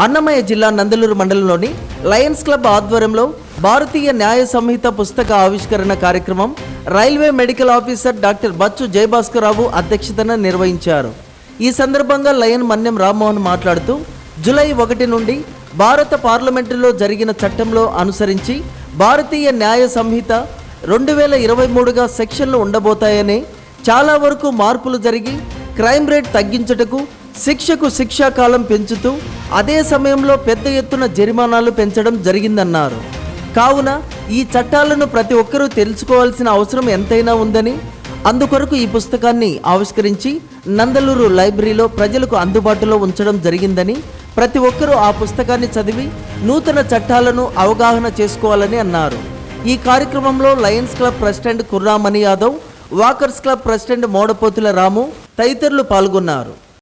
అన్నమయ్య జిల్లా నందలూరు మండలంలోని Lions club ఆధ్వర్యంలో భారతీయ న్యాయ సంహిత పుస్తక ఆవిష్కరణ కార్యక్రమం railway medical officer doctor Bachchu Jayabhaskararao అధ్యక్షతన నిర్వహించారు. ఈ సందర్భంగా లయన్ మన్యం రామ్మోహన్ మాట్లాడుతూ జూలై 1 నుండి భారత పార్లమెంటులో జరిగిన చట్టంలో అనుసరించి భారతీయ న్యాయ సంహిత 2023గా సెక్షన్లు ఉండబోతాయని, చాలా వరకు మార్పులు జరిగి క్రైమ్ రేట్ తగ్గించుటకు శిక్షకు శిక్షాకాలం పెంచుతూ అదే సమయంలో పెద్ద ఎత్తున జరిమానాలు పెంచడం జరిగిందన్నారు. కావున ఈ చట్టాలను ప్రతి ఒక్కరూ తెలుసుకోవాల్సిన అవసరం ఎంతైనా ఉందని, అందుకొరకు ఈ పుస్తకాన్ని ఆవిష్కరించి నందలూరు లైబ్రరీలో ప్రజలకు అందుబాటులో ఉంచడం జరిగిందని, ప్రతి ఒక్కరూ ఆ పుస్తకాన్ని చదివి నూతన చట్టాలను అవగాహన చేసుకోవాలని అన్నారు. ఈ కార్యక్రమంలో lions club president Kurramani Yadav, walkers club president Modapothula Ramu తదితరులు పాల్గొన్నారు.